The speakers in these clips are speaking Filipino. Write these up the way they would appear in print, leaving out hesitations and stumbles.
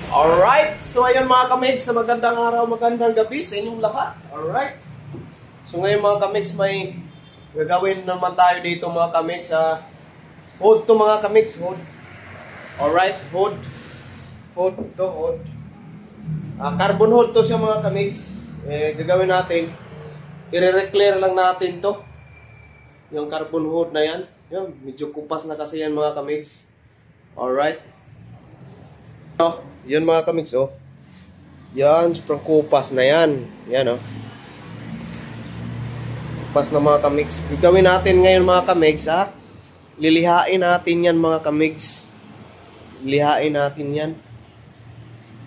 Alright, so ayun mga kamigs, sa magandang araw, magandang gabi sa inyong lahat. Alright, so ngayon mga kamigs, may gagawin naman tayo dito mga kamigs. Hood to mga kamigs, hood. Alright, hood. Hood to, hood. Carbon hood to siya mga kamigs. Gagawin natin, i-re-clear lang natin to. Yung carbon hood na yan. Yan, medyo kupas na kasi yan mga kamigs. Alright. Yan mga kamigs, oh. Yan, sobrang kupas na yan. Yan, oh. Kupas na mga kamigs. Gagawin natin ngayon mga kamigs, ha. Lilihain natin yan mga kamigs. Lilihain natin yan.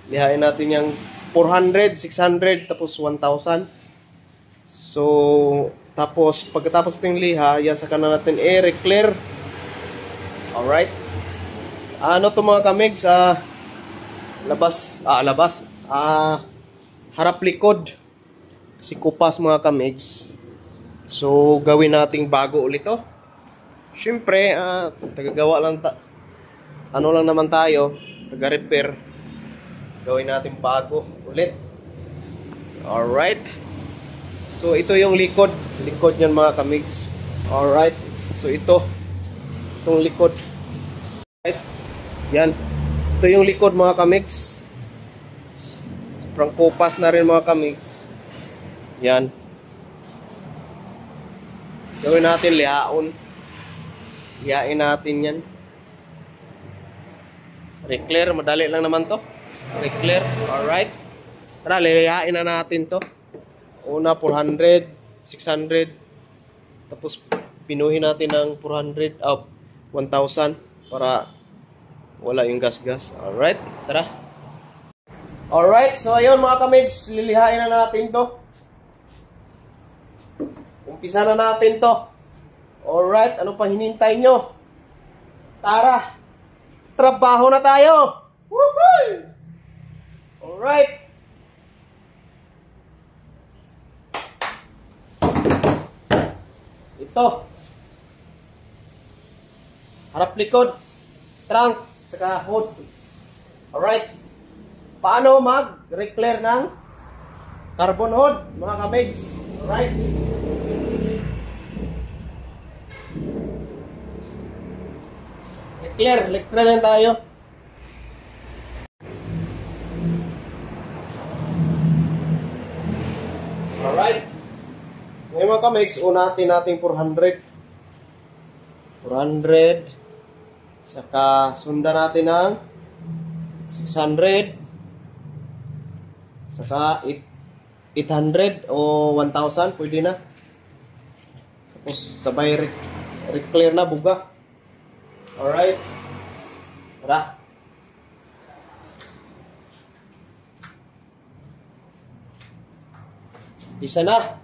Lihain natin yung 400, 600, tapos 1,000. So, tapos, pagkatapos ng liha, yan, saka na natin i-re-clear. Alright. Ano to mga kamigs, harap likod kasi kupas mga kamigs. So gawin nating bago ulit to. Syempre tagagawa lang ano lang naman tayo, taga-repair. Gawin natin bago ulit. Alright, so ito yung likod nyan mga kamigs. Alright, so itong likod. Alright, yan. Ito yung likod mga kamigs. Sobrang kupas na rin mga kamigs. Yan. Gawin natin lihaon. Lihain natin yan. Re-clear. Madali lang naman to. Re-clear. Alright. Tara, lihain na natin to. Una 400, 600. Tapos pinuhin natin ng 400 up 1,000 para wala yung gas-gas. Alright, tara. Alright, so ayun mga kamigs, lilihain na natin to. Umpisa na natin to. Alright, ano pa hinintay nyo? Tara, trabaho na tayo. Woohoo! Alright. Ito. Harap likod. Trunk. Saka hood. Alright. Paano mag-re-clear ng carbon hood, mga kamigs? Alright. Re-clear lang tayo. Alright. Ngayon mga kamigs, unatin natin 400. Saka sundan natin ng 600. Saka 800 o 1,000. Pwede na. Tapos sabay re-clear na buga. Alright. Tara. Isa na.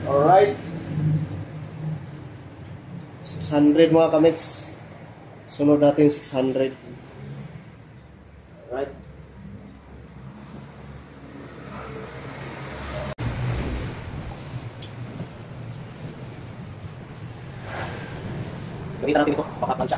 Alright. 600 mga kamix. Sunod natin 600. Alright. Gamitan natin ito, pakaplansya.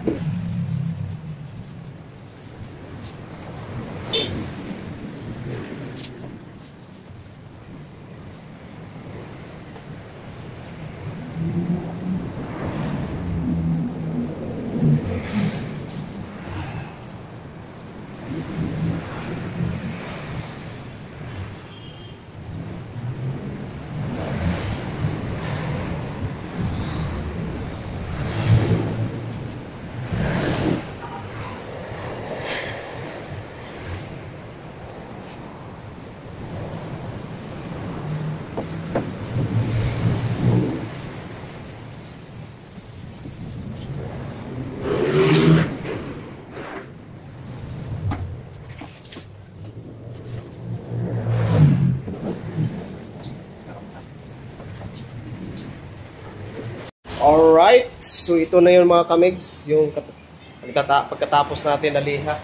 Alright, so ito na yun mga kamigs, yung pagkatapos natin naliha.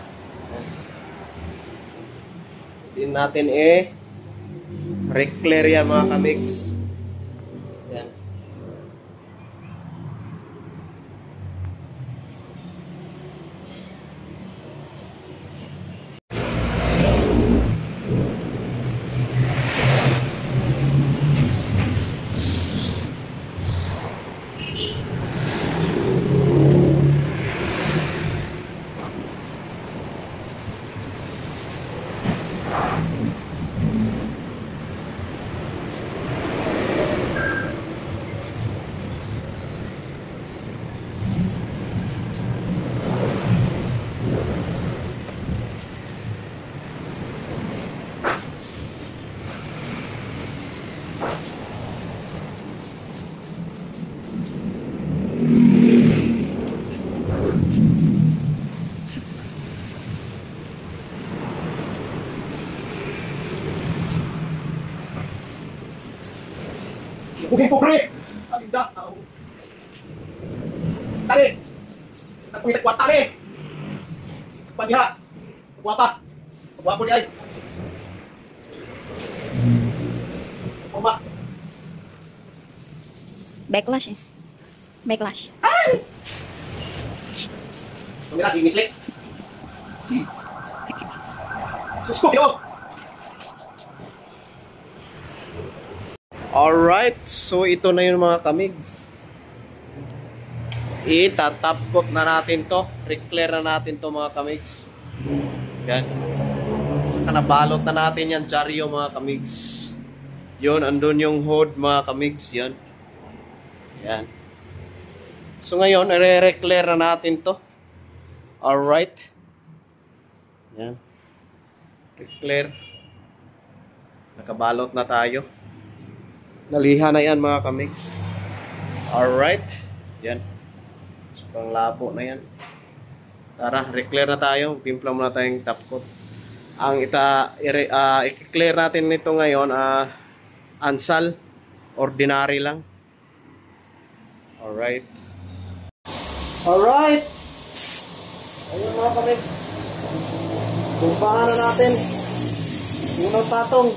Din natin re-clear yan mga kamigs. Yan. Bukit po, pre! Alinda! Tali! Nagpuwitak kwa tali! Padiha! Pagwapa! Pagwapo di ay! Puma! Backlash eh. Backlash. Ay! Tumira si Mislik! Susko, yo! Alright, so ito na yun mga kamigs. Itatapkot na natin to. Re-clear na natin to mga kamigs. Yan. Saka nabalot na natin yan dyaryo mga kamigs. Yun, andun yung hood mga kamigs. Yan. Yan. So ngayon, re-clear na natin to. Alright. Yan. Re-clear. Nakabalot na tayo. Naliha na yan mga kamigs. Alright. Yan. So, pang labo na yan. Tara, re-clear na tayo. Pimpla muna tayong top coat. Ang i-clear natin nito ngayon, ansal. Ordinary lang. Alright. Alright. Ayun mga kamigs. Tumpahan na natin. Unang patong.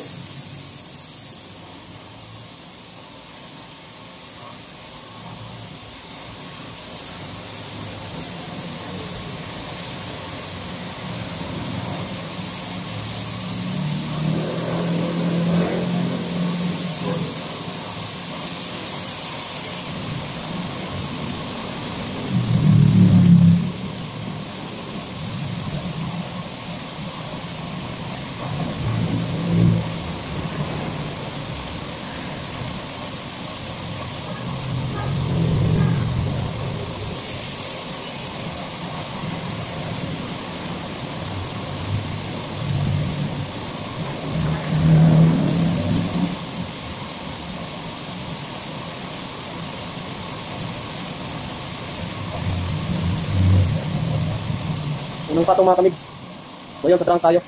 pa ito mga kamigs. So yun, sa trunk tayo.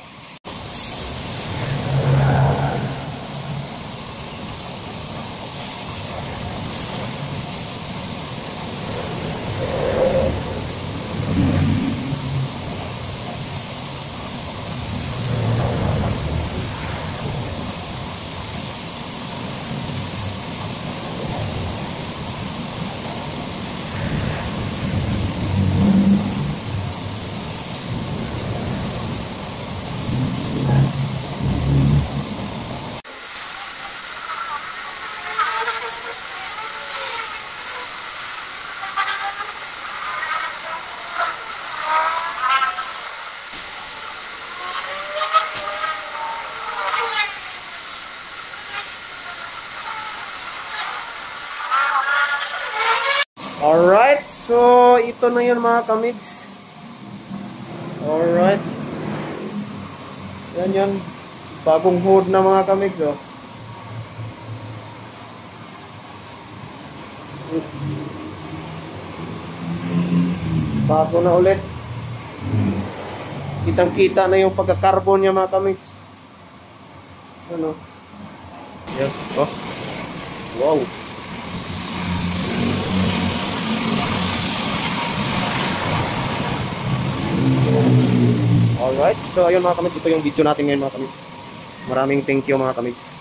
Alright, so ito na yun mga kamigs. Alright. Yan yan. Bagong hood na mga kamigs, oh. Bago na ulit. Kitang-kita na yung pagka-carbon niya mga kamigs. Ano? Yan, oh. Wow. Alright, so ayun mga kamigs, ito yung video natin ngayon mga kamigs. Maraming thank you mga kamigs.